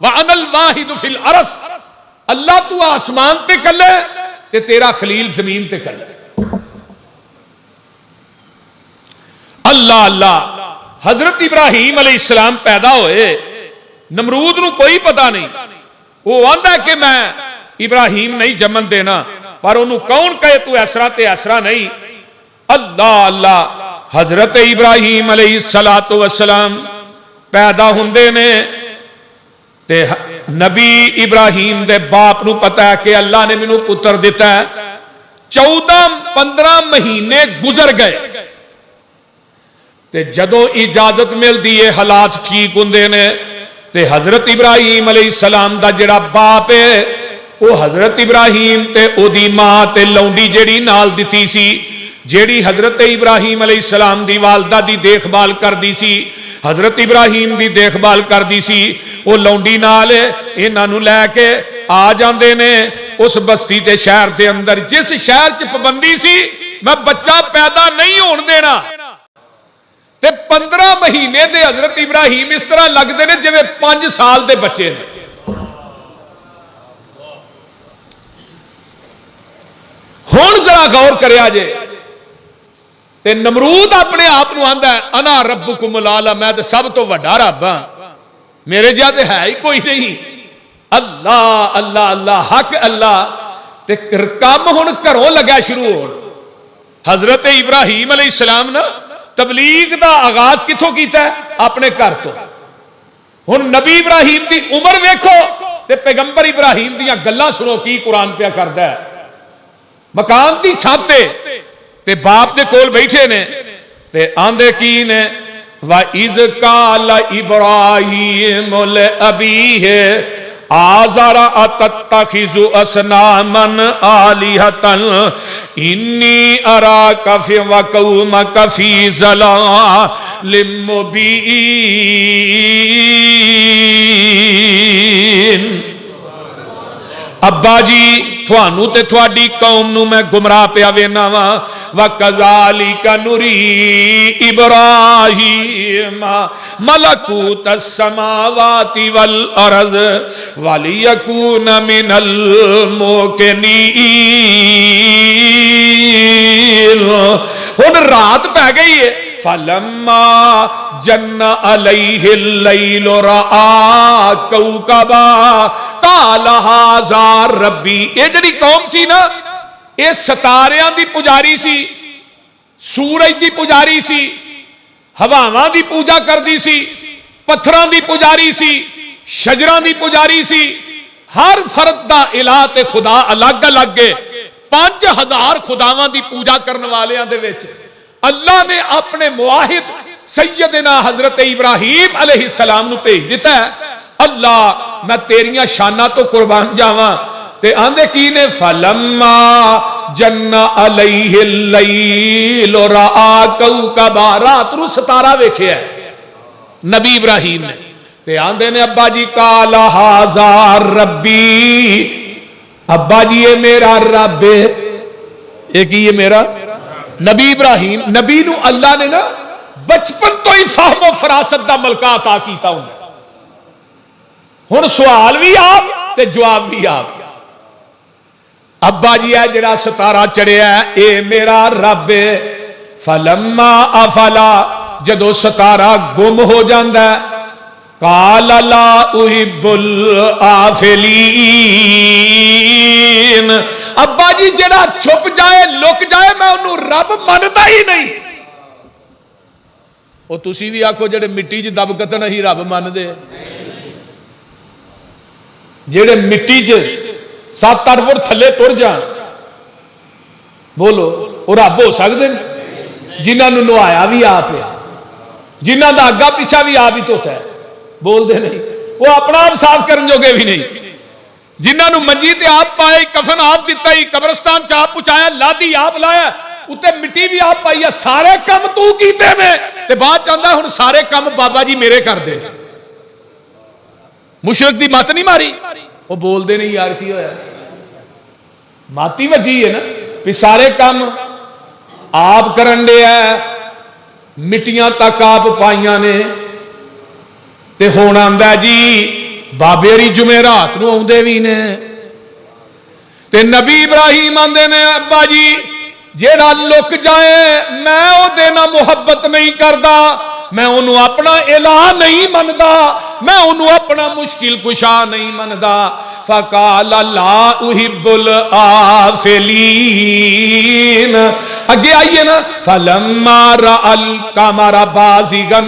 وَأَنَا الْوَاحِدُ فِي الْأَرْضِ، اللہ تو آسمان تے کلے تے تیرا خلیل زمین تے کلے. اللہ اللہ. حضرت ابراہیم علیہ السلام پیدا ہوئے، نمرود نو کوئی پتہ نہیں، وہ آندا کہ میں ابراہیم نہیں جمن دینا، پر انہوں کون کہے تو ایسرا تے ایسرا نہیں. اللہ اللہ. حضرت ابراہیم علیہ السلام پیدا ہوندے نے تے نبی ابراہیم دے باپ نو پتہ ہے کہ اللہ نے مینوں پتر دیتا ہے. 14-15 مہینے گزر گئے تے جدوں اجازت مل دیئے حالات ٹھیک ہوندے نے تے حضرت ابراہیم علیہ السلام دا جڑا باپ ہے وہ حضرت ابراہیم تے او دی ماں تے لونڈی جیڑی نال دتی سی، جیڑی حضرت ابراہیم علیہ السلام دی والدہ دی دیکھ بھال کر دی سی، حضرت ابراہیم دی دیکھ بھال کر دی سی، وہ لونڈی نال انہاں نوں لے کے آ جاندے نے اس بستی تے شہر دے اندر جس شہر چ پابندی سی میں بچہ پیدا نہیں ہون دینا. تے 15 مہینے دے حضرت ابراہیم اس طرح لگتے ہیں جویں 5 سال دے بچے نے. ہن ذرا غور کریا جے تے نمرود اپنے آپ نو آندا ہے انا ربکم الاعلی، میں تے سب تو وڈا رب ہاں، میرے جہا تے ہے ہی کوئی نہیں. اللہ اللہ اللہ حق اللہ. تے کام ہن گھروں لگا شروع ہون. حضرت ابراہیم علیہ السلام نا تبلیغ دا آغاز کتوں کیتا ہے؟ اپنے گھر تو. ہن نبی ابراہیم دی عمر ویکھو تے پیغمبر ابراہیم دیاں گلاں سنو کی قرآن پیا کردا ہے. مکان دی چھت تے باپ دے کول بیٹھے نے تے آندے کی نے وَإِذْ قَالَ إِبْرَاهِيمُ لِأَبِيهِ آزَرَ أَتَتَّخِذُ أَصْنَامًا آلِهَةً إِنِّي أَرَاكَ وَقَوْمَكَ فِي ضَلَالٍ مُبِينٍ. ابا جی تھانو تے تھوڑی قوم نو میں گمراہ پیا وینا وا. وَكَذَلِكَ نُرِي إِبْرَاهِيمَ مَلَكُوتَ السَّمَاوَاتِ وَالْأَرْضِ وَلِيَكُونَ مِنَ الْمُوقِنِينَ. ہن رات پہ گئی ہے. فَلَمَّا جَنَّ عَلَيْهِ اللَّيْلُ رَآ كَوْكَبًا قَالَ هَٰذَا رَبِّي. یہ جڑی قوم سی نا یہ ستاریاں دی پجاری سی، سورج دی پجاری سی، ہواواں دی پوجا کردی سی، پتھراں دی پجاری سی، شجراں دی پجاری سی. ہر فرد دا الہ تے خدا الگ الگ ہے. 5000 خداواں دی پوجا کرن والیاں دے وچ اللہ نے اپنے مواحد سیدنا حضرت ابراہیم علیہ السلام نو بھیج دیتا ہے. اللہ میں تیریاں شاناں تو قربان جاواں. تے آندے کی نے فلما جن علیہ اللیل رآ کوکبا، رات نو ستارہ ویکھیا ہے نبی ابراہیم نے. تے آندے نے ابا جی قال ھذا ربی، ابا جی یہ میرا رب ہے. ایک ہی یہ میرا نبی ابراہیم. نبی نو اللہ نے نا بچپن تو ہی فہم و فراست دا ملکہ عطا کیتا ہوں. ہن سوال بھی آپ تے جواب بھی آپ. ابا جی ہے جڑا ستارہ چڑھیا ہے اے میرا رب ہے. فلما افلا، جدو ستارہ گم ہو جاندا ہے قال لا احب الآفلین. ابا جی جڑا چھپ جائے لک جائے میں انہوں رب منتا ہی نہیں. وہ تسی بھی آکھو جڑے مٹی چ دب کتن ہی رب من دے، جڑے مٹی چ 7-8 فٹ تھلے تر جان بولو وہ رب ہو سکتے ہیں؟ جنہوں نے نوایا بھی آپ ہے، جنہوں کا اگا پیچھا بھی آپ ہی دھوتا ہے، بول دے نہیں. وہ اپنا آپ صاف کرن جوگے بھی نہیں. جنہوں نے منجی تے آپ پائے، کفن آپ دیتا ہی، قبرستان چ آپ پہنچایا، لادی آپ لایا، اتنے مٹی بھی آپ پائی ہے، سارے کم تو کیتے میں تے بعد چاہتا ہوں سارے کم بابا جی میرے کر دے. مشرک دی مت نہیں ماری. وہ بول دے نہیں یار کی ہویا، ماتی وجی ہے نا بھی سارے کام آپ کرن دے ہے، مٹیاں تک آپ پائیاں نے تے ہونا آندا جی بابے ری جمعرات نو آؤندے وی نے تے نبی ابراہیم آندے نے ابا جی جیڑا لک جائے میں او دے نال محبت نہیں کردا، میں انہوں اپنا الہ نہیں مندا، میں انہوں اپنا مشکل کشا نہیں مندا۔ فقال لا احب الآفلین، اگے آئیے نا، فلما رأى القمر بازغا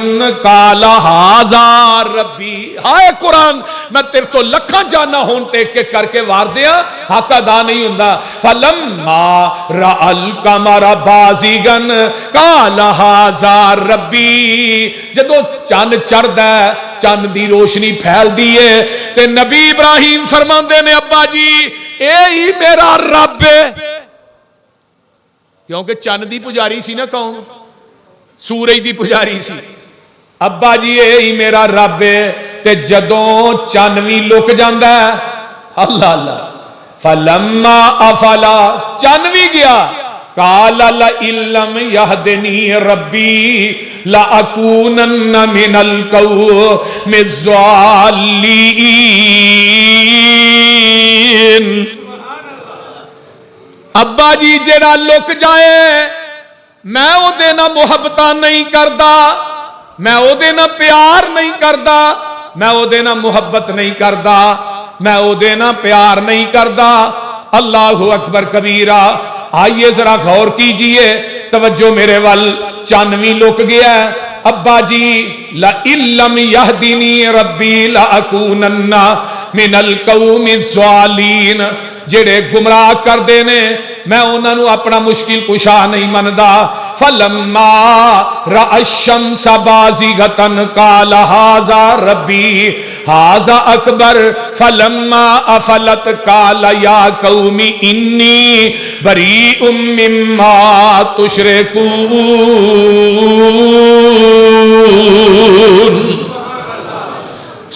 قال ھذا ربی۔ ہائے قرآن میں تیرے تو لکھاں جانا ہون تے کے کر کے وار دیا، حق ادا نہیں ہوندا۔ فلما رأى القمر بازغا قال ھذا ربی، جدو چند چڑھدا ہے، چند دی روشنی پھیل دیئے تے نبی ابراہیم فرماندے نے ابا جی اے ہی میرا رب ہے، کیونکہ چند دی پجاری سی نا قوم، سورج دی پجاری سی، ابا جی اے ہی میرا رب ہے۔ تے جدوں چانوی لک جاندا ہے، اللہ اللہ، فلما افلا، چانوی گیا، قال لئن لم يهدني ربي لأكونن من القوم الضالين۔ ابا جی جڑا لک جائے میں او دے نال محبتاں نہیں کردا، میں او دے نال پیار نہیں کردا، میں او دے نال محبت نہیں کردا، میں او دے نال پیار نہیں کردا۔ اللہ اکبر کبیرہ۔ آئیے ذرا غور کیجئے، توجہ میرے وال، چانوی لک گیا ہے، ابا جی لئن لم یہدنی ربی لأکونن من القوم الضالین، جڑے گمراہ کر دینے میں انہاں نو اپنا مشکل کشا نہیں مندا۔ فلما رأى الشمس بازغة قال ھذا ربی ھذا اکبر فلما افلت قال یا قوم انی بریء مما تشرکون۔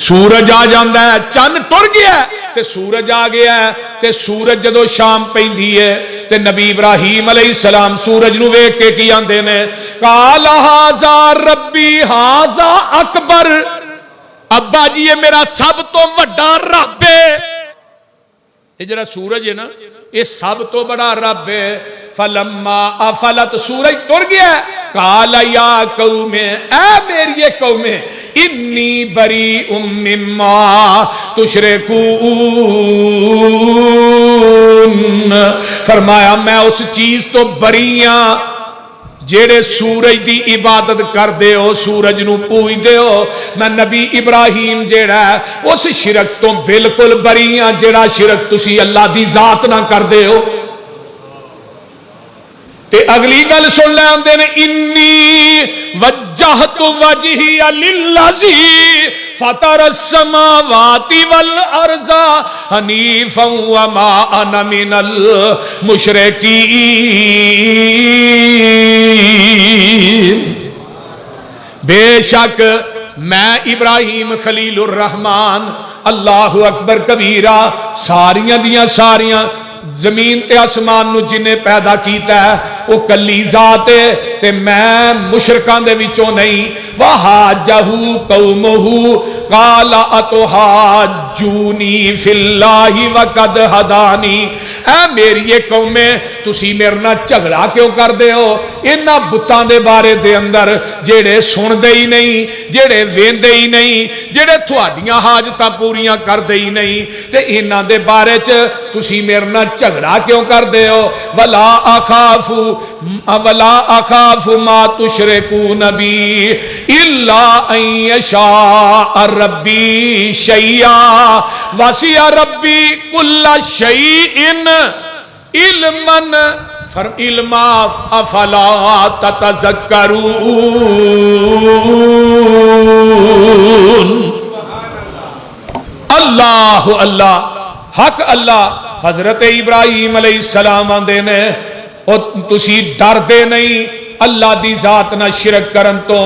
سورج آ جاندا ہے، چند ٹر گیا تے سورج آ گیا ہے، تے سورج جدو شام پیندی ہے تے نبی ابراہیم علیہ السلام سورج نو ویکھ کے کی آندے نے، قال ھذا ربی ھذا اکبر، ابا جی یہ میرا سب تو بڑا رب ہے، یہ جڑا سورج ہے نا یہ سب تو بڑا رب ہے۔ فلما افلت، سورج ٹر گیا، قال یا قوم، اے میری قوم، انی بریء مما تشرکون، فرمایا میں اس چیز تو بری ہاں جیڑے سورج دی عبادت کر دے ہو، سورج نو پوج دے ہو، میں نبی ابراہیم جیڑا ہے اس شرک تو بالکل بری ہاں جیڑا شرک تسی اللہ دی ذات نہ کر دے ہو۔ تے اگلی گل سن لے آندے نے، انی وجہت وجہی للذی فطر السماوات والارض حنیفا وما انا من المشرکین۔ بے شک میں ابراہیم خلیل الرحمن، اللہ اکبر کبیرہ، ساریاں دیاں ساریاں زمین تے آسمان نو جنہیں پیدا کیتا ہے وہ کلی ذات ہے تے میں مشرکان دے وچوں نہیں۔ وَحَاجَّهُ قَوْمُهُ قَالَ أَتُحَاجُّونِي فِي اللَّهِ وَقَدْ هَدَانِي، اے میری قومیں تسی میرے نال جھگڑا کیوں کر دے ہو انہاں بتاں دے بارے دے اندر جڑے سن دے ہی نہیں، جڑے ویندے ہی نہیں، جڑے تھوڑیاں حاجتاں پوریاں کر دے ہی نہیں، تے انہاں دے بارے چ تسی میرے نال جھگڑا کیوں کر دے ہو؟ وَلَا أَخَافُ مَا تُشْرِكُونَ بِهِ إِلَّا أَن يَشَاءَ رَبِّي شَيْئًا وَسِعَ رَبِّي كُلَّ شَيْءٍ علما افلا تتذکرون۔ اللہ اللہ، حق اللہ۔ حضرت ابراہیم علیہ السلام آندے نے او تسی ڈر دے نہیں اللہ دی ذات نہ شرک کرن تو،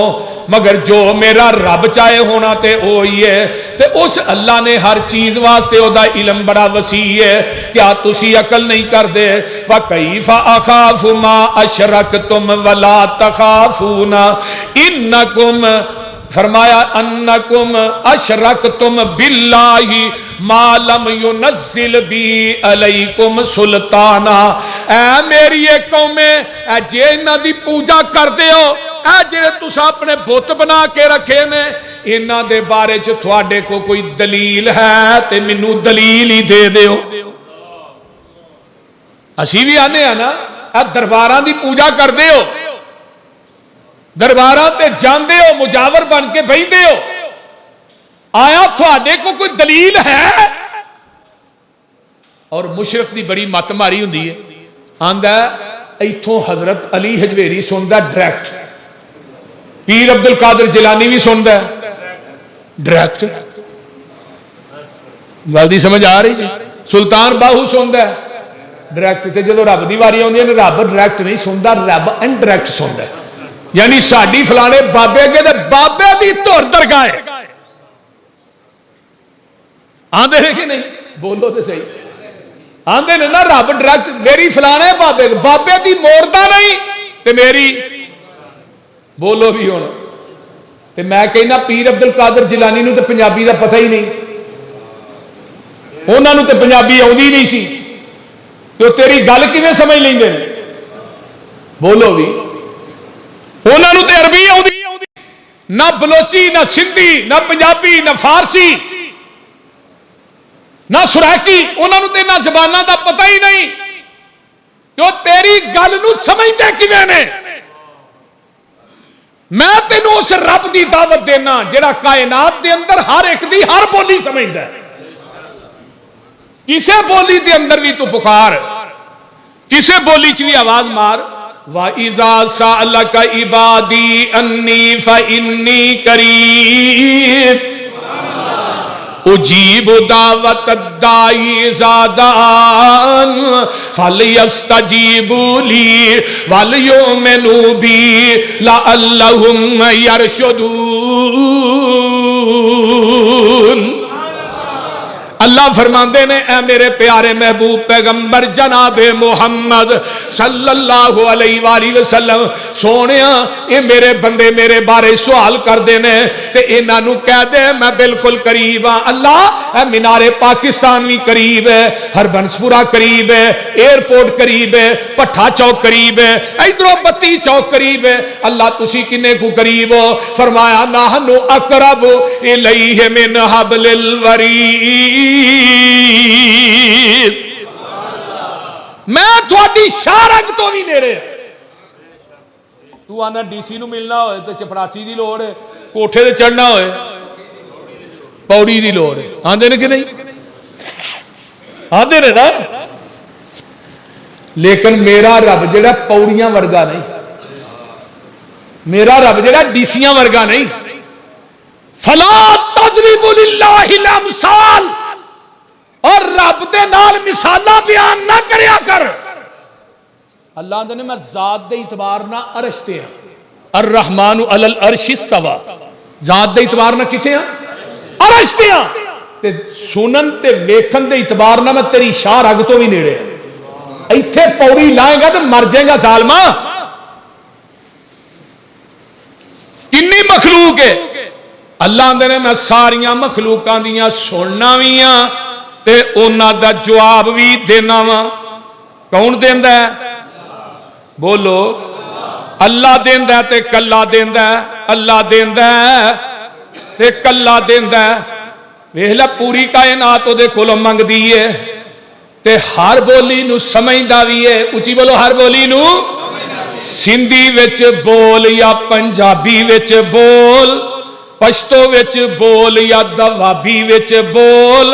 مگر جو میرا رب چاہے ہونا تے وہی ہے، تے اس اللہ نے ہر چیز واسطے او دا علم بڑا وسیع ہے، کیا تسی عقل نہیں کر دے؟ وَكَيْفَ أَخَافُ مَا أَشْرَكْتُمْ وَلَا تَخَافُونَ إِنَّكُمْ فرمایا انکم اشرکتم باللہ ما لم ینزل بی علیکم سلطانا، اے میری ایک قوم اے جے انہاں دی پوجا کردے ہو، اے جڑے تساں اپنے بت بنا کے رکھے نے، انہاں دے بارے چ تھوڑے کو کوئی دلیل ہے تے مینوں دلیل ہی دے دیو۔ اسی بھی آنے ہیں نا، اے درباراں دی پوجا کردے ہو، درباراں تے جاندے ہو، مجاور بن کے بیٹھدے ہو، آیا تھوڑے کو کوئی دلیل ہے؟ اور مشرف دی بڑی مت ماری ہوندی ہے، آندا ایتھوں حضرت علی حجویری سندا ڈائریکٹ، پیر عبد القادر جیلانی بھی سندا ڈائریکٹ، گل دی سمجھ آ رہی جی؟ سلطان باہو سندا ڈائریکٹ، تے جدوں رب دی واری آندی ہے رب ڈائریکٹ نہیں سندا، رب انڈائریکٹ سندا، یعنی ساڈی فلانے بابے کے تے بابے دی تور درگاہ ہے، آندے نے کہ نہیں؟ بولو تے صحیح، آندے نے نا رب ڈائریکٹ، میری فلانے بابے بابے دی موڑدا نہیں تے میری، بولو بھی ہونا، تے میں کہنا پیر عبد القادر جیلانی نو تے پنجابی دا پتہ ہی نہیں، انہاں نو تے پنجابی آندی نہیں سی، تو تیری گل کیویں سمجھ لیندے نے؟ بولو بھی، انہاں نو تے عربی آندی، نہ بلوچی نہ سندھی نہ پنجابی نہ فارسی نہ سرائکی، انہاں نو تے نہ زباناں دا پتہ ہی نہیں، تو تیری گل نو سمجھدے کیویں نے؟ میں تینوں اس رب دی دعوت دینا جڑا کائنات دے اندر ہر ایک دی ہر بولی سمجھدا ہے، کسے بولی دے اندر بھی تو پکار، کسے بولی چ بھی آواز مار، وَإِذَا سَأَلَكَ عِبَادِي أَنِّي فَإِنِّي قَرِيبٌ أُجِيبُ دَعْوَةَ الدَّاعِ إِذَا دَعَانِ فَلْيَسْتَجِيبُوا لِي وَلْيُؤْمِنُوا بِي لَعَلَّهُمْ يَرْشُدُونَ۔ اللہ فرماندے نے اے میرے پیارے محبوب پیغمبر جناب محمد صلی اللہ علیہ وآلہ وسلم، سونیا اے میرے بندے میرے بارے سوال کر دینے تے انہاں نو کہہ دے میں بالکل قریب ہاں، اللہ اے مینار پاکستان بھی قریب ہے، ہربنسپورہ قریب ہے، ایئرپورٹ قریب ہے، پٹھا چوک قریب ہے، ادھروں بتی چوک قریب ہے، اللہ تسی کنے کو قریب ہو؟ فرمایا نحن اقرب الیہ من حبل الورید، میں تھوڑی شارک تو بھی نیڑے، تو آنا ڈی سی نو ملنا ہوئے تو چپراسی دی لوڑ ہے، کوٹھے دے چڑھنا ہوئے پوڑی دی لوڑ ہے، آندے نے کہ نہیں؟ آندے نے نا، لیکن میرا رب جڑا پوڑیاں ورگا نہیں، میرا رب جڑا ڈیسیاں ورگا نہیں، فلا تضربوا للہ الامثال، اور رب دے نال مثالاں بیان نہ کریا کر۔ اللہ نے میں ذات دے اعتبار نہ عرش تے ہاں، الرحمن علی العرش استوى، ذات دے اعتبار نہ کتے ہاں؟ عرش تے ہاں، تے سنن تے ویکھن دے اعتبار نہ میں تیری شاہ رگ تو بھی نیڑے ہاں، ایتھے پوڑی لائے گا تو مر جائے گا ظالما۔ کنی مخلوق ہے؟ اللہ نے میں ساریاں مخلوقاں دیاں سننا بھی ہاں تے انہاں دا جواب بھی دینا وا۔ کون دیندا ہے؟ بولو، اللہ دیندا ہے تے کلا دیندا ہے، اللہ دیندا ہے تے کلا دیندا ہے۔ ویکھ لے پوری کائنات او دے کولوں منگدی ہے تے ہر بولی نو سمجھدا وی ہے، اچھی بولو ہر بولی نو، سندھی وچ بول یا پنجابی وچ بول، پشتو وچ بول یا دوابی وچ بول،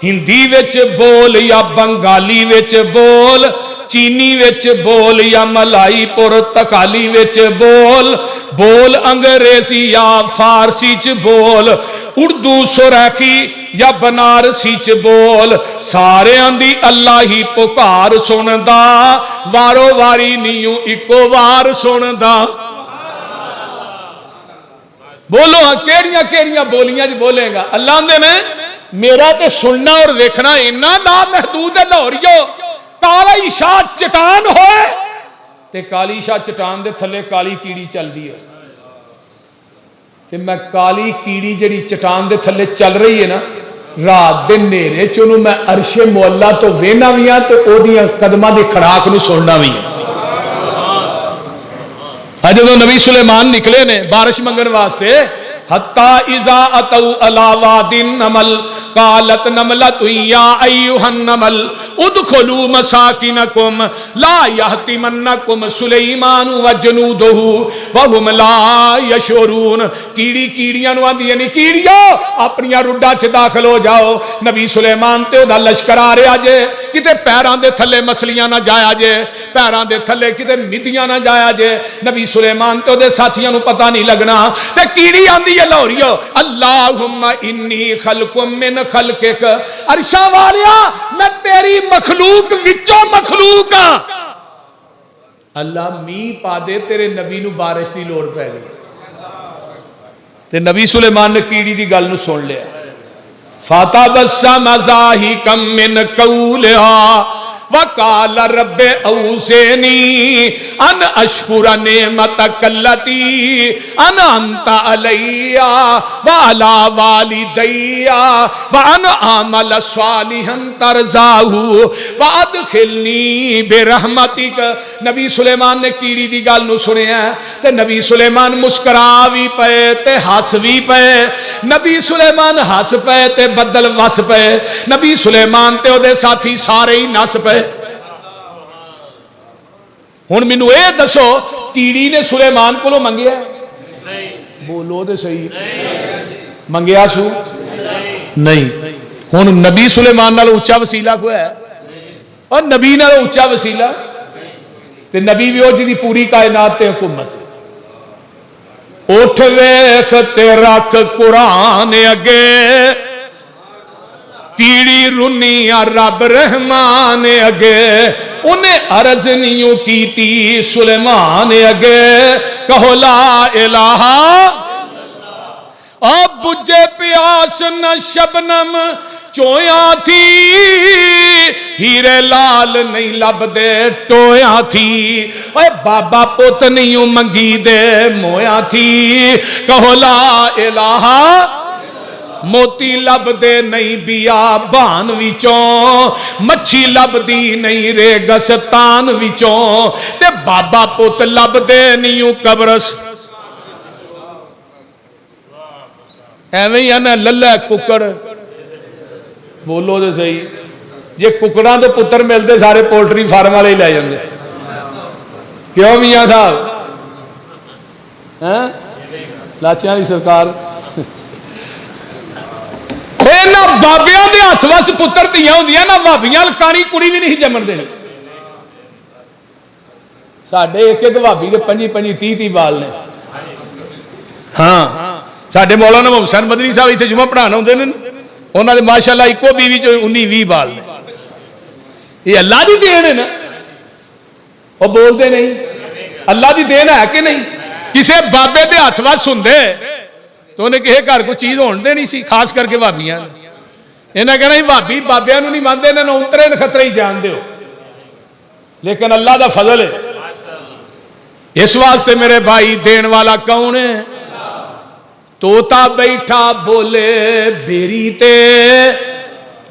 ہندی وچ بول یا بنگالی وچ بول، چینی وچ بول یا ملائی پرتگالی وچ بول، بول انگریزی یا فارسی چ بول، اردو سرخی یا بنارسی چ بول، سارے دی اللہ ہی پکار سندا، وارو واری نیوں اکو وار سندا۔ بولو ہاں کیڑیاں کیڑیاں بولیاں جی بولے گا؟ اللہ دے میں میرا تے سننا اور دیکھنا اتنا لامحدود ہے لاہوریو، کالی شاہ چٹان ہوئے تے کالی شاہ چٹان دے تھلے کالی کیڑی چل دی ہے، تے میں کالی کیڑی جڑی چٹان دے تھلے چل رہی ہے نا رات دے نیرے چنوں میں عرش مولا تو وینا بھی ہاں تے او دیاں قدماں دی کھڑاک نو سننا بھی ہاں۔ جدوں نبی سلیمان نکلے نے بارش منگن واسطے حتی اذا اتوا علی واد النمل قالت نملۃ یا ایھا النمل ادخلوا مساکنکم لا یحطمنکم سلیمان وجنودہ وهم لا یشعرون۔ کیڑی کیڑیاں نو آندی نہیں کیڑیو اپنی رڈا چ داخل ہو جاؤ، نبی سلیمان تے دا لشکر آ رہا جے، کتے پیراں دے تھلے مسلیاں نہ جایا جے، پیراں دے تھلے کتے مدیاں نہ جایا جے، نبی سلیمان تے دے ساتھیاں نو پتہ نہیں لگنا، تے کیڑی آندی ہے لوریو اللہم انی خلق من خلقک، عرشاں والیا میں تیری مخلوق وچوں مخلوق ہاں، اللہ می پا دے تیرے نبی نو بارش دی لوڑ پہ گئی۔ تے نبی سلیمان نے کیڑی دی گل نو سن لیا، فَتَبَسَّمَ ضَاحِكًا مِّن قَوْلِهَا وَقَالَ رَبِّ أَوْزِعْنِي أَنْ أَشْكُرَ نِعْمَتَكَ الَّتِي أَنْعَمْتَ عَلَيَّ وَعَلَى وَالِدَيَّ وَأَنْ أَعْمَلَ صَالِحًا تَرْضَاهُ وَأَدْخِلْنِي بِرَحْمَتِكَ۔ نبی سلیمان نے کیڑی دی گل نو سنیا تے نبی سلیمان مسکرا بھی پئے تے ہس بھی پئے، نبی سلیمان ہس پئے تے بدل وس پئے، نبی سلیمان تے او دے ساتھی سارے ہی نس پئے۔ ہن مینوں اے دسو کیڑی نے سلیمان کولوں منگیا؟ بولو تے صحیح، منگیا سو؟ نہیں۔ ہن نبی سلیمان نال اونچا وسیلہ کوئی ہے؟ اور نبی نال اونچا وسیلہ تے نبی بھی او جی دی پوری کائنات تے حکومت ہے۔ اٹھ ویکھ تے رکھ قرآن اگے کیڑی رنی رب رحمان اگے، انہیں عرض نہیں کیتی سلیمان اگے، کہو لا الہ اب بجے پیاس نہ شبنم چویاں تھی، ہیرے لال نہیں لب دے ٹویاں تھی، اے بابا پوت نہیں منگی دے مویاں تھی، کہو لا الہ موتی لب دے نہیں بیا بان وچوں، مچھی لب دی نہیں ریگستان وچوں، تے بابا پوت لب دے نہیں قبرس۔ ایویں ہی نا للہ ککڑ، بولو دے صحیح، جے ککڑاں تو پتر ملتے سارے پولٹری فارم والے ہی لے جاندے، کیوں میاں صاحب؟ لاچیاں دی سرکار بابیاں دے ہاتھ وس پتر دیا ہوں نا بھابیاں لکانی کڑی بھی نہیں جمن دے، ساڈے ایک ایک بھابی دے 25-30 بال نے۔ ہاں ساڈے مولانا محمد حسین مدنی صاحب اتنے جمعہ پڑھانا ہوندے نے، انہاں دے ماشاءاللہ ایکو بیوی چ 19-20 بال نے۔ یہ اللہ دی دین ہے نا، وہ بولتے نہیں اللہ دی دین ہے کہ نہیں؟ کسے بابے دے ہاتھ وس ہوندے تو انہیں کہے گھر کو چیز ہون دے نہیں سی، خاص کر کے بھابیاں انہیں کہنا ہی بھابی بابیاں نو نہیں مانتے انہیں انترے خطرے ہی جان دیو، لیکن اللہ دا فضل ہے۔ اس واسطے میرے بھائی دین والا کون ہے؟ توتا بیٹھا بولے بیری تے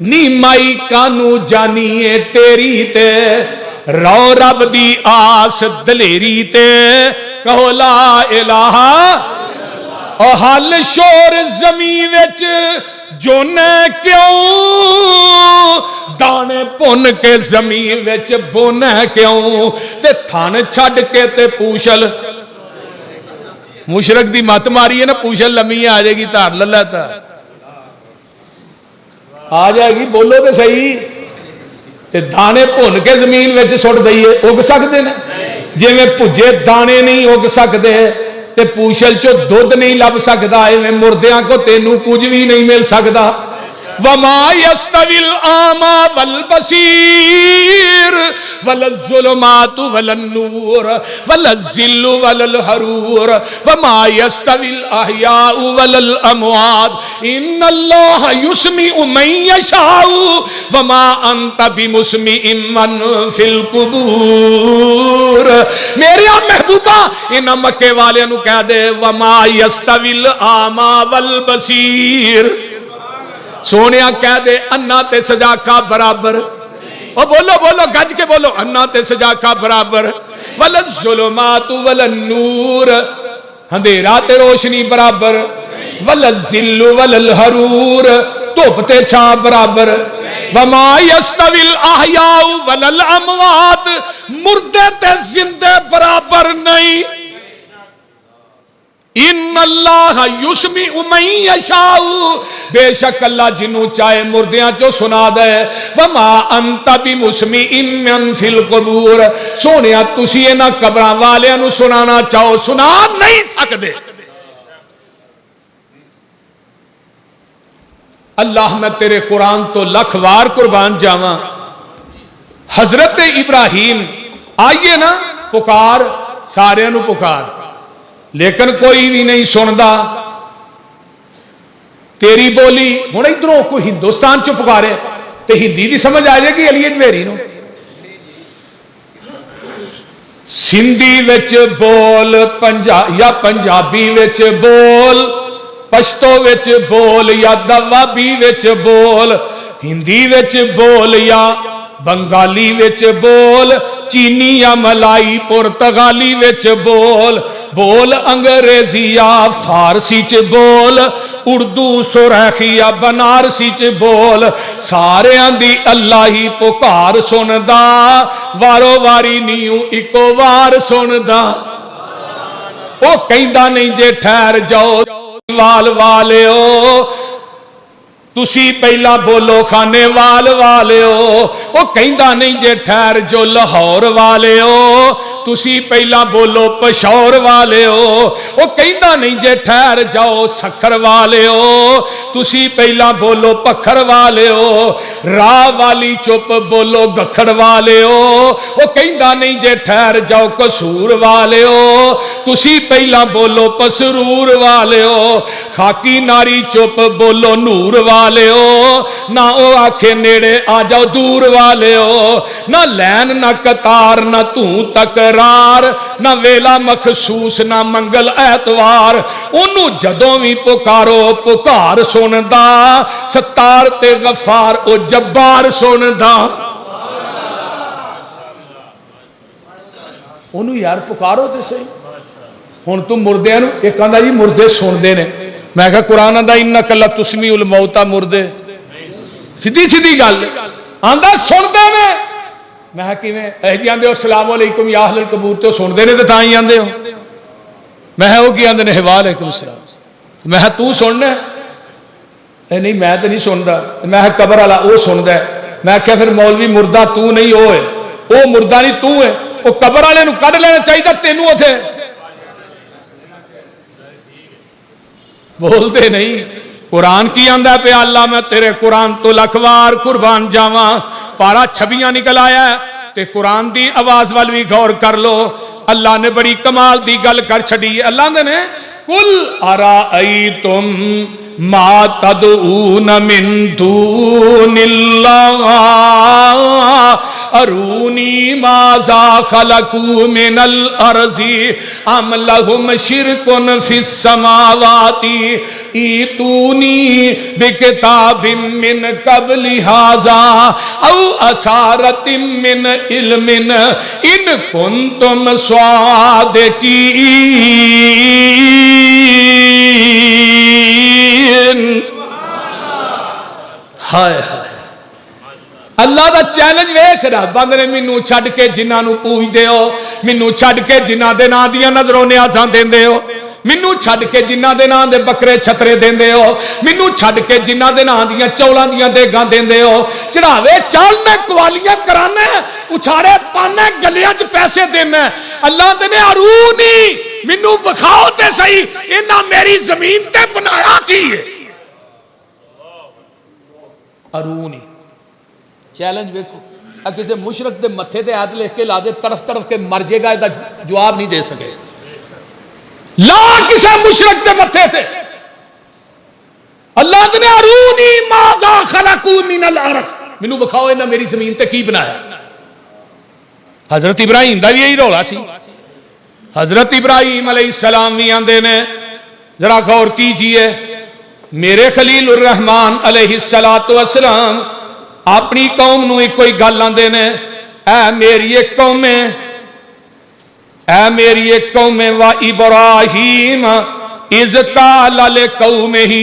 نی مائی کانو جانیے تیری تے، رو رب دی آس دلیری تے، کہو لا الہ اور حال شور زمین وچ جونے کیوں، دانے پن کے زمین وچ بونے کیوں، تے تھان چھڑ کے تے پوشل، مشرق دی مت ماری ہے نا پوشل لمی آ جائے گی تار للاتا آ جائے گی، بولو تے صحیح، تے دانے پن کے زمین وچ سٹ دئیے اگ سکتے نا، جی میں پجے دانے نہیں اگ سکتے تے پوشل چو دودھ نہیں لب سکتا، ایویں مردیاں کو تینوں کچھ بھی نہیں مل سکتا۔ وما يستوي الأعمى والبصير ولا الظلمات ولا النور ولا الظل ولا الحرور وما يستوي الاحياء ولا الاموات ان الله يسمع من يشاء وما انت بمسمع من في القبور. میرے محبوبہ ان مکے والے نو کہہ دے وما يستوي الاعمى والبصير. سونیا کہہ دے انا تے سجا کا برابر. او بولو بولو گج کے بولو انا تے سجا کا برابر. ولا الظلمات ولا النور اندھیرا تے روشنی برابر. ولا الظل ولا الحرور دھوپ تے چھاں برابر. وما يستوي الاحياء ولا الاموات مردے تے زندے برابر نہیں. ان اللہ یسمع من یشاء بے شک اللہ جنوں چاہے مردیاں چو سنا دے. وما انت بمسمع من فی القبور. سونیا تسی انہاں قبراں والیاں نو سنانا چاہو سنا نہیں سکدے. اللہ میں تیرے قرآن تو لکھ وار قربان جاواں. حضرت ابراہیم آئیے نا پکار سارے نو پکار لیکن کوئی بھی نہیں سندا. تیری بولی ہن ادھروں کوئی ہندوستان چ پکارے تے ہندی دی سمجھ آ جائے گی علی اجمیری نو. سندھی وچ بول یا پنجابی وچ بول پشتو وچ بول یا دوابی وچ بول ہندی وچ بول یا بنگالی وچ بول چینی یا ملائی پرتگالی وچ بول بول انگریزی یا فارسی چ بول اردو سرخی یا بنارسی چ بول سارے دی اللہ ہی پکار سندا وارو واری نیو اکو وار سندا. او کہندا نہیں جے ٹھہر جاؤ وال والیو تسی پہلا بولو خانے وال والیو. او کہندا نہیں جے ٹھہر جو لاہور والیو تسی پہلا بولو پشور والیو. او کہندا نہیں جے ٹھہر جاؤ سکھر والیو تسی پہلا بولو پکھر والیو. راہ والی چپ بولو گکھڑ والیو. او کہندا نہیں جے ٹھہر جاؤ قصور والیو تسی پہلا بولو پسرور والیو. خاکی ناری چپ بولو نور والیو نہ او آکھے نیڑے آ جاؤ دور والیو. نہ لین نہ قطار نہ توں تکرار نہ ویلا مخصوص نہ منگل ایتوار. انہوں جدوں بھی پکارو پکار سندا ستار تے غفار او جبار سندا. انہوں یار پکارو تے صحیح. ہن تم مردے نو ایک آندا جی مردے سندے نے. میں کہا قرآن آندا انک لتسمیع الموتى مردے سیدھی سیدھی گل آندا سندے نے. میں کیویں اے جی آندے السلام علیکم یا اہل القبور تو سندے نے تے تاں ہی آندے ہو. میں وہ کی آندے نے وعلیکم السلام. میں تو سننا اے نہیں میں تے نہیں سندا. میں قبر والا وہ سندا ہے. میں کہا پھر مولوی مردہ تو نہیں وہ ہے وہ مردہ نہیں تو ہے. وہ قبر والے نو کڈ لینا چاہیے تینوں اوتھے بولتے نہیں. قرآن کی آندا پہ اللہ میں تیرے قرآن تو لکھوار قربان جاواں. پارا چھبیاں نکل آیا ہے تے قرآن دی آواز وال بھی غور کر لو. اللہ نے بڑی کمال دی گل کر چھڑی. اللہ نے قل ارائیتم ما تدعون من دون اللہ ارونی ماذا خلقوا من الارض ام لهم شرک فی السماوات ایتونی بکتاب من قبل ھذا او اثارۃ من علم ان کنتم صادقین. ہائے ہائے اللہ دا چیلنج ویکھ رہا. بندے مینوں چھڈ کے جنہاں نو پوجدے ہو مینوں چھڈ کے جنہاں دے ناں دیاں نظروں نیازاں دیندے ہو مینوں چھڈ کے جنہاں دے ناں دے بکرے چھترے دیندے ہو مینوں چھڈ کے جنہاں دے ناں دیاں چولاں دیاں دیگاں دیندے ہو چڑھاوے چال میں قوالیاں کرانا اچھاڑے پانا گلیاں چ پیسے دینا. اللہ دے نے ارونی مینوں وکھاؤ تے صحیح انہاں میری زمین تے بنایا کی ہے. ارونی چیلنج ویکھو کسی مشرک دے متھے تے آیت لکھ کے لا دے تڑف تڑف کے مر جائے گا، جواب نہیں دے سکے. لا کسی مشرک دے متھے تے اللہ نے ارونی ماذا خلقو من الارض، مینوں بکھاؤ انہاں میری زمین تے کی بنایا. حضرت ابراہیم دا بھی یہی رولا سی. حضرت ابراہیم علیہ السلام بھی آندے نے، ذرا غور کیجئے، میرے خلیل الرحمن علیہ السلام اپنی قوم نو ایک کوئی گل آندے نے، اے میری ایک قوم ہے، اے میری ایک قوم ہے، و ابراہیم اذ قال لقومہ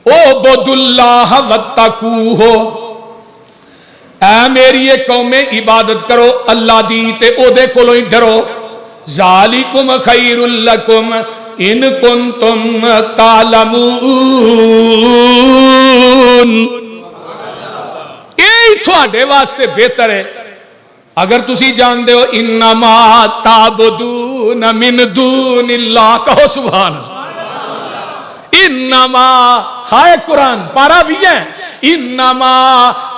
اعبدوا اللہ واتقوہ، اے میری ایک قوم عبادت کرو اللہ دی تے او دے کولوں ہی ڈرو. ذالکم خیر لکم ان کنتم تعلمون، یہ تھوڑے واسطے بہتر ہے اگر تسی جان دے ہو. انما تعبدون من دون اللہ، کہو سبحان اللہ. انما ہائے قرآن پارا بھی ہے، انما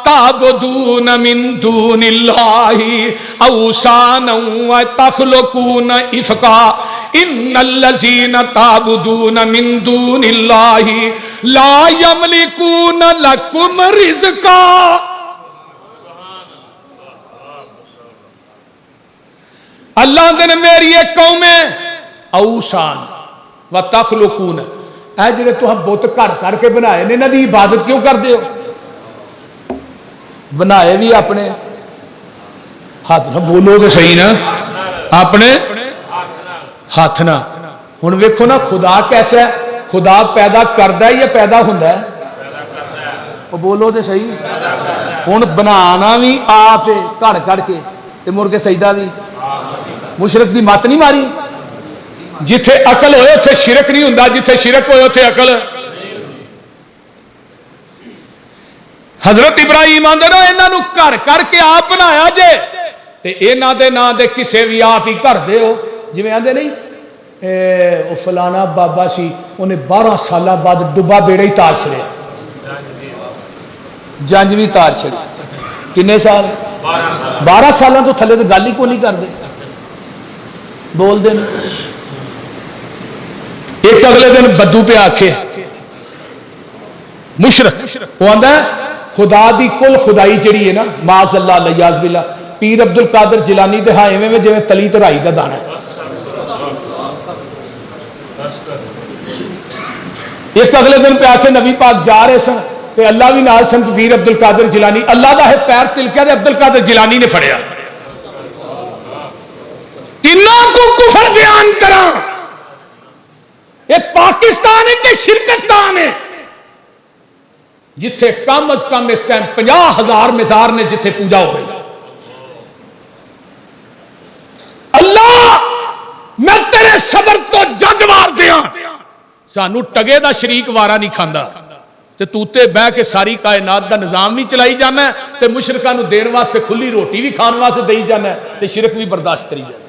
تعبدون من دون اللہ اوثانا وتخلقون افکا ان الذین تعبدون من دون اللہ لا یملکون لکم رزقا. اللہ نے میری ایک قوم ہے اوثان وتخلقون، اے جڑے تو بت گھڑ کر کے بنائے نے، انہاں دی عبادت کیوں کر دے ہو؟ بنائے بھی اپنے ہاتھ نہ، بولو تو صحیح نا، اپنے ہاتھ نہ. ہن ویکھو نا خدا کیسا ہے، خدا پیدا کردا ہے یا پیدا ہوندا ہے؟ وہ بولو تو صحیح. ہن بنانا بھی آپ گھڑ کر کے تے مڑ کے سجدہ بھی مشرک دی مت نہیں ماری. جتھے عقل ہوئے اتھے شرک نہیں ہوندا، جتھے شرک ہوئے اتھے عقل. حضرت ابراہیم آندے نا انہاں نو گھر کر کے آپ بنایا جے تے انہاں دے نام دے کسے بھی آپ ہی کر دے ہو. جویں آندے نہیں او فلانا بابا سی انہیں 12 سالہ بعد ڈبا بیڑے ہی تار چھڑیا، جنج بھی تار چھڑی. کنے سال؟ 12 سالوں تو تھلے تو گل ہی کو نہیں کر دے، بول دے. ایک اگلے دن بدو پہ آکھے مشرک، وہ آندہ ہے خدا دی کل خدائی جڑی ہے نا معاذ اللہ علیہ باللہ پیر عبد القادر جیلانی دے ہائے میں جویں تلی تے رائی دا دانا ہے. ایک اگلے دن پہ آکھے نبی پاک جا رہے سن تے اللہ بھی نال سن، پیر عبد القادر جیلانی اللہ دا ہے پیر تلکیا تے عبد القادر جیلانی نے پھڑیا. تینوں کو کفر بیان کراں، یہ پاکستان ہے کہ شرکستان ہے جتھے کم از کم اس ٹائم 50,000 مزار نے جتھے پوجا ہو رہی. اللہ میں تیرے صبر تو جگ وار دیاں، سانو ٹگے دا شریک وارا نہیں کھاندا تے توتے بہ کے ساری کائنات دا نظام بھی چلائی جانا ہے تے مشرکاں نو دین واسطے کھلی روٹی بھی کھان واسطے دئی جانا ہے تے شرک بھی برداشت کری جانا.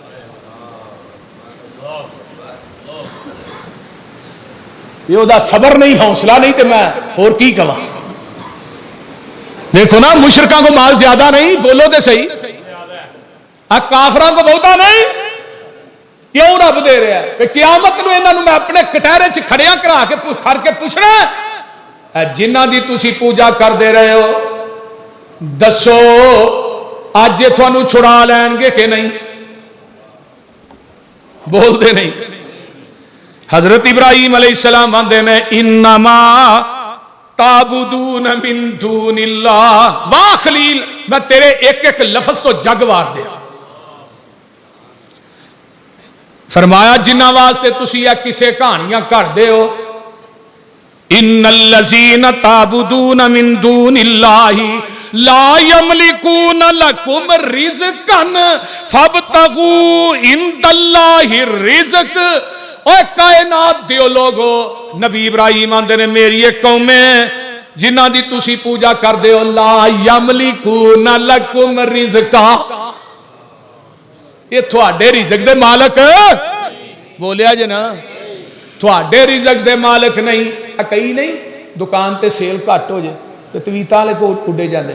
یہ وہ صبر نہیں، حوصلہ نہیں تے میں اور کی کہاں. دیکھو نا مشرکاں کو مال زیادہ نہیں، بولو تے صحیح، کافراں کو بہتا نہیں. کیوں رب دے رہا ہے کہ قیامت نو انہاں نو میں اپنے کٹہرے چ کھڑیاں کرا کے کھڑ کے پوچھنا ہے جنہاں دی تسی پوجا کر دے رہے ہو دسو اج یہ تھانو چھڑا لین گے کہ نہیں؟ بول دے نہیں. حضرت ابراہیم علیہ السلام آندے نے انما تعبدون من دون اللہ. واہ خلیل میں تیرے ایک ایک لفظ تو جگ وار دیا. فرمایا جنہ واسطے تسی یا کسے کہانیاں کر دے ہو. ان الذین تعبدون من دون اللہ لا یملکون لکم رزقا فابتغوا عند اللہ الرزق. اے کائنات دیو لوگو، نبی ابراہیم آندے نے میری ایک قوم ہے جنہ دی تسی پوجا کر دے ہو لا یملکون لکم رزقا، یہ تھوڑے رزق دے مالک بولیا جے نا، تھوڑے رزق دے مالک نہیں. کئی نہیں دکان تے سیل گھٹ ہو جائے تو تویتاں والے کو اڈے جاندے.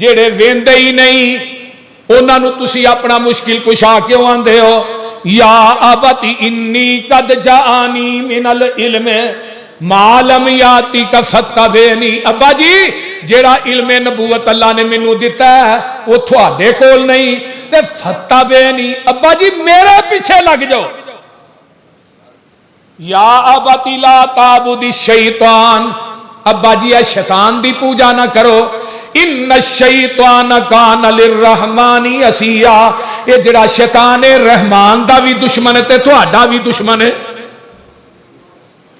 جڑے ویندے ہی نہیں انہاں نو تسی اپنا مشکل کشا کیوں آندے ہو؟ یا ابتی انی قد جاءنی من العلم ما لم یاتی کا فتبعنی، ابا جی جیڑا علم نبوت اللہ نے مینوں دتا ہے وہ تھوڑے کول نہیں تے فتبعنی، ابا جی میرے پیچھے لگ جاؤ۔ یا ابتی لا تعبد الشیطان، ابا جی اے شیطان دی پوجا نہ کرو، ان الشیطان کان للرحمن عصیا، یہ جڑا شیطان ہے رحمان دا بھی دشمن ہے تے تہاڈا بھی دشمن ہے۔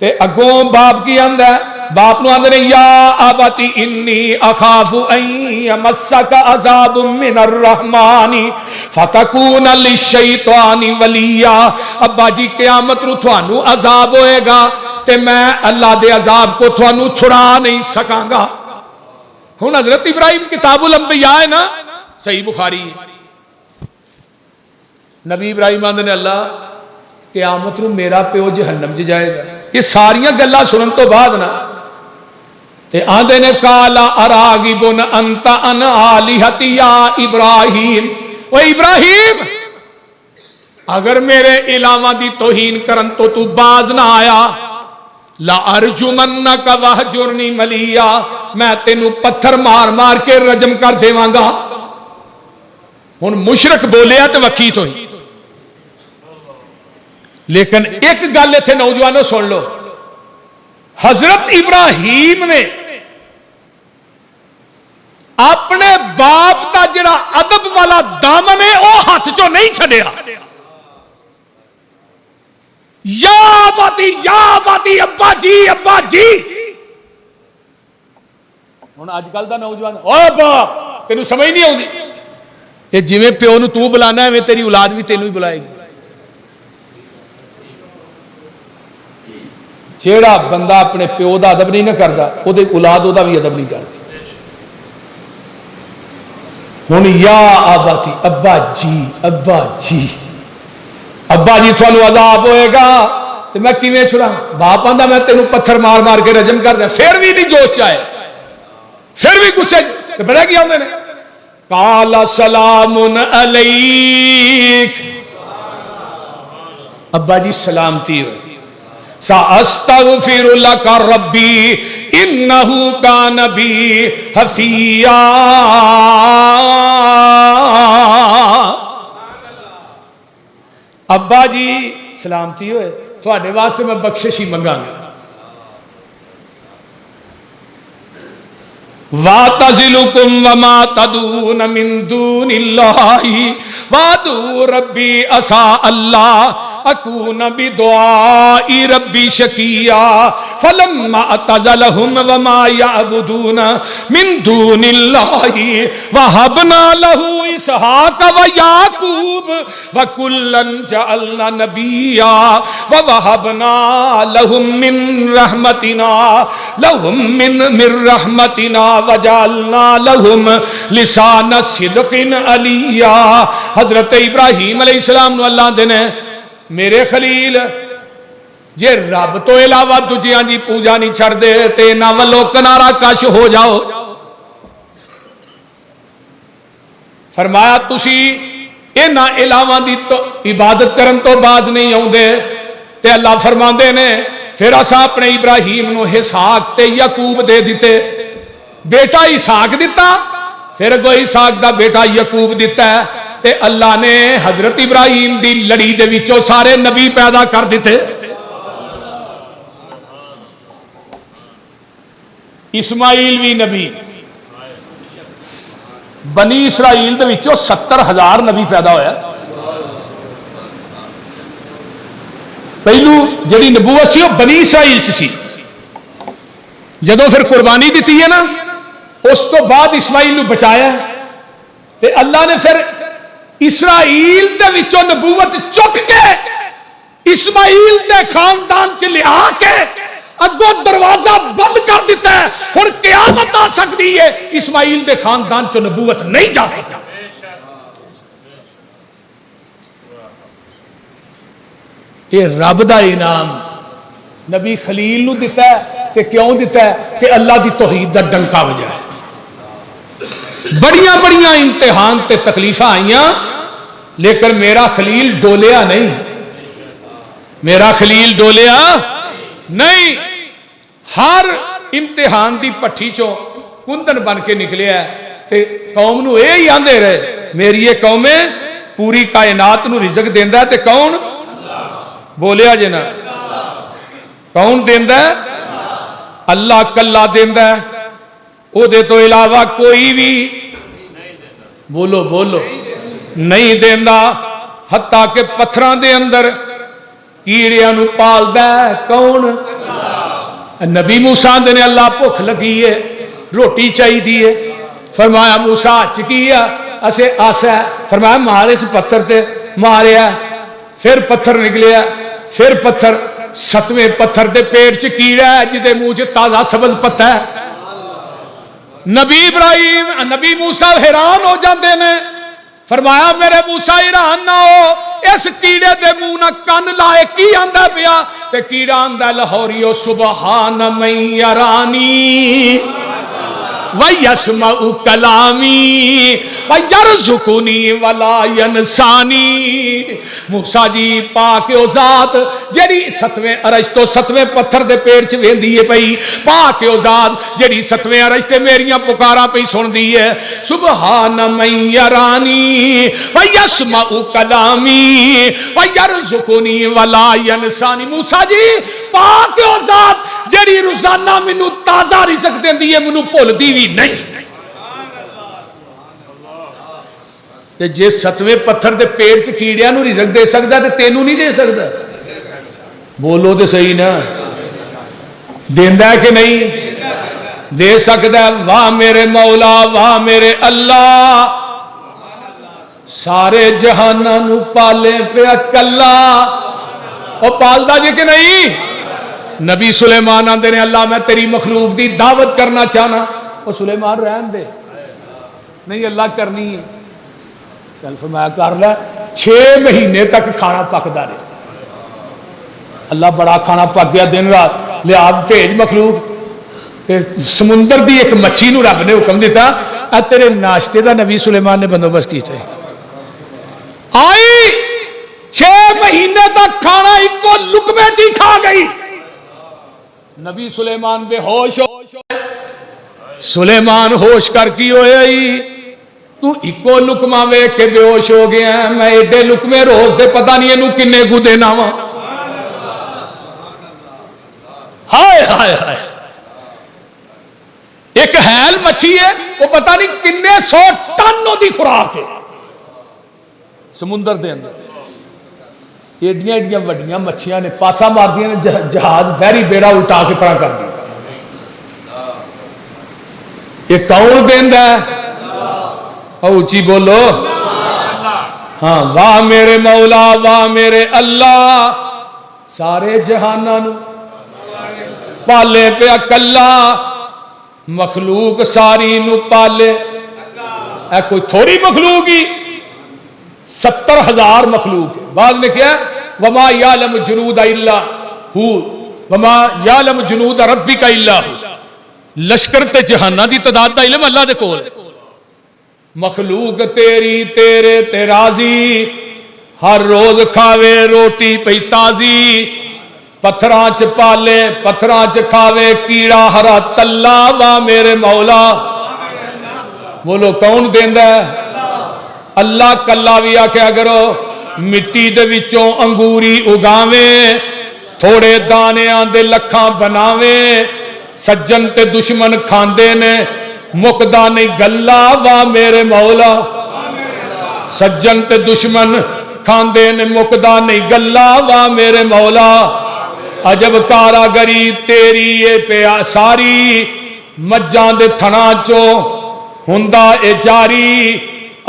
تے اگوں باپ کی آندا ہے، باپ نو آندے یا ابتی انی اخاف ان یمسک عذاب من الرحمن فتکون للشیطان ولیا، ابا جی قیامت نو تھانو عذاب ہوئے گا تے میں اللہ دے عذاب کو تھانو چھڑا نہیں سکاں گا۔ ہن حضرت ابراہیم کتاب الانبیاء ہے نا، صحیح بخاری ہے، نبی ابراہیم آندے نے اللہ قیامت نو میرا پیو جہنم چ جائے گا، یہ ساریاں گلاں سنن تو بعد نا تے آندے نے کالا اراغب انت ان الہتی یا ابراہیم، او ابراہیم اگر میرے علاوہ دی توہین کرن تو باز نہ آیا، لا ارجمنک وہجرنی ملیا، میں تینوں پتھر مار مار کے رجم کر دیواں گا۔ ہن مشرک بولیا تے وکھی تو ہی، لیکن ایک گل ایتھے نوجوانوں سن لو، حضرت ابراہیم نے اپنے باپ دا جڑا ادب والا دامن ہے وہ ہاتھ چوں نہیں چھڈیا، یا باتی ابا جی۔ ہن اج کل دا نوجوان او ابا تینوں سمجھ نہیں آؤندی، یہ جویں پیو نو تو بلانا ہے تیری اولاد بھی تینوں ہی بلائے گی۔ جیڑا بندہ اپنے پیو دا ادب نہیں نہ کردا او دے اولاد او دا بھی ادب نہیں کردی۔ ہن یا اباتی ابا جی تھانوں عذاب ہوئے گا تو میں کیویں چھڑا؟ باپ آندا میں تینوں پتھر مار مار کے رجم کر دیا، پھر بھی نہیں جوش آئے، پھر بھی غصے تے بڑے کی آندے نے قال سلام علیک، ابا جی سلامتی ہو، ساستغفر لک ربی انہ کان بی حفیا، ابا جی سلامتی ہوئے تھوڑے واسطے میں بخشش ہی منگا گا۔ وَاعْتَزِلُكُمْ وَمَا تَدْعُونَ مِن دُونِ اللَّهِ وَادْعُوا رَبِّي عَسَىٰ أَلَّا أَكُونَ بِدُعَاءِ رَبِّي شَقِيًّا فَلَمَّا اعْتَزَلَهُمْ وَمَا يَعْبُدُونَ مِن دُونِ اللَّهِ وَهَبْنَا لَهُ إِسْحَاقَ وَيَعْقُوبَ وَكُلًّا جَعَلْنَا نَبِيًّا وَوَهَبْنَا لَهُم مِّن رَحْمَتِنَا وَجَعَلْنَا لَهُمْ لِسَانَ صِدْقٍ عَلِيًّا۔ حضرت ابراہیم علیہ السلام نو اللہ دے نے میرے خلیل جے رب تو علاوہ دجیاں دی پوجا نہیں چھڑ دے تے انہاں والوں کنارہ کش ہو جاؤ۔ فرمایا تسی انہاں علاوہ دی تو عبادت کرن تو باز نہیں آؤندے تے اللہ فرماندے نے پھر اساں اپنے ابراہیم نو اسحاق تے یعقوب دے دیتے، بیٹا اسحاق دیتا پھر گو اسحاق دا بیٹا یعقوب دیتا ہے تے اللہ نے حضرت ابراہیم دی لڑی دے وچوں سارے نبی پیدا کر دیتے۔ اسماعیل بھی نبی، بنی اسرائیل دے وچوں 70,000 نبی پیدا ہویا۔ پہلو جڑی نبوت سی وہ بنی اسرائیل چ سی، جدوں پھر قربانی دیتی ہے نا اس تو بعد اسماعیل نو بچایا تے اللہ نے پھر اسرائیل دے وچوں نبوت چک کے اسماعیل دے خاندان چ لیا کے اگوں دروازہ بند کر دیتا ہے۔ ہن قیامت آ سکتی ہے اسماعیل دے خاندان چ نبوت نہیں جا سکتا۔ یہ رب دا انعام نبی خلیل نو دیتا ہے کہ کیوں دیتا ہے کہ اللہ دی توحید دا ڈنکا وجائے۔ بڑیاں بڑیاں امتحان تے تکلیفاں آئیاں لیکن میرا خلیل ڈولیا نہیں، میرا خلیل ڈولیا نہیں، ہر امتحان دی پٹھی چوں کندن بن کے نکلیا تے قوم نو اے ہی آندے رہے میری یہ قوم پوری کائنات نو رزق دیندا ہے تے کون بولیا جے نا کون دیندا ہے اللہ کلا دیندا ہے او دے تو علاوہ کوئی بھی بولو بولو نہیں دیندا حتیٰ کہ پتھراں دے اندر کیڑیاں نو پالدا ہے کون نبی موسیٰ دے نے اللہ بھوک لگی ہے روٹی چاہی دیئے فرمایا موسیٰ چکیا اسے آسا ہے فرمایا مارے سے پتھر تے ماریا پھر پتھر نکلیا پھر پتھر ستویں پتھر دے پیڑ چ کیڑا ہے جدے منہ چ تازہ سبز پتہ ہے نبی موسیٰ حیران ہو جاندے نے فرمایا میرے موسیٰ حیران نہ ہو اس کیڑے دے منہ نہ کن لائے کی آندا پیا تے کیڑا آندا لاہوریو سبحان من یرانی وَيَسْمَعُ کلامی وَيَرْزُقُنِي وَلَا يَنْسَانِي موسیٰ جی پاک او ذات جیڑی ستویں عرش تو ستویں پتھر دے پیڑ چ ویندی ہے پئی پاک او ذات جیڑی ستویں عرش تے میریاں پکاراں پئی سن دی ہے سبحان من یرانی وَيَسْمَعُ کلامی وَيَرْزُقُنِي وَلَا يَنْسَانِي موسیٰ جی پاک او ذات جیڑی روزانہ منو تازہ رزق دیندی ہے منو بھول دی بھی نہیں تے جے ستویں پتھر دے پیڑ چ کیڑیاں نو رزق دے سکدا تے تینوں نہیں دے سکدا بولو تے صحیح نا دیندا ہے کہ نہیں دے سکدا واہ میرے مولا واہ میرے اللہ سارے جہاناں نو پالے پیا کلا او پالدا جے کہ نہیں نبی سلیمان آندے نے اللہ میں تیری مخلوق دی دعوت کرنا چاہنا وہ سلیمان رہن دے نہیں اللہ کرنی ہے چل فرمایا کر لے 6 مہینے تک کھانا پکدا رہے اللہ بڑا کھانا پک گیا دن رات لیا بھیج مخلوق سمندر دی ایک مچھی نو رب نے حکم دیتا اے تیرے ناشتے دا نبی سلیمان نے بندوبست کیتا ہے آئی 6 مہینے تک کھانا ایک کو لقمے چی کھا گئی نبی سلیمان بے ہوش سلیمان ہوش کر کی ہوئی تو ایکو لقمہ وے کے بے ہوش ہو گیا ہے میں ایڈے لقمے روز دے پتہ نہیں انہوں کنے گو دینا ہوا ہائے ہائے ہائے ایک حیل مچھی ہے وہ پتہ نہیں کنے 100 ٹنوں دی خوراک ہے سمندر دے اندر ایڈیاں ایڈیاں وڈیاں مچھیاں نے پاسا مار دیا نے جہاز بحری بیڑا الٹا کے پڑا کر دیا یہ کون دیندا ہے اونچی بولو ہاں واہ میرے مولا واہ میرے اللہ سارے جہاناں نو پالے پیا کلا مخلوق ساری نو پالے اے کوئی تھوڑی مخلوق ہی 70,000 مخلوق ہے بعض نے کیا وما یعلم جنود الا ہو وما یعلم جنود ربک الا ہو لشکر تے جہانہ دی تعداد دا علم اللہ دے کول ہے مخلوق تیری تیرے تے راضی ہر روز کھاوے روٹی پئی تازی پتھراں چ پالے پتھراں چ کھاوے کیڑا ہرا تلا وا میرے مولا بولو کون دیندا ہے اللہ کلا بھی آکھیا کرو مٹی دے وچوں انگوری اگاویں تھوڑے دانیاں دے لکھاں بناویں سجن تے دشمن کھاندے نے مکدا نہیں گلا وا میرے مولا سجن تے دشمن کھاندے نے مکدا نہیں گلا وا میرے مولا عجب کاراگری تیری اے پیا ساری مجھاں دے تھنا چوں ہندا اے جاری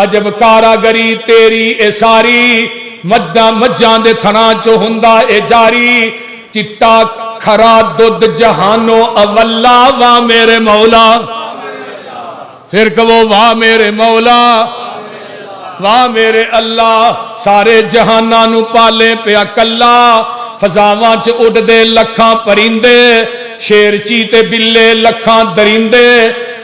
عجب کاراگری تیری اے ساری مجھاں دے تھنا چو ہندا اے جاری چٹا کھرا دودھ جہانو اولا واہ میرے مولا پھر کہو واہ میرے مولا واہ میرے اللہ سارے جہاناں نو پالے پیا کلا فضاواں چ اڈ دے لکھاں پرندے شیر چیتے بلے لکھاں درندے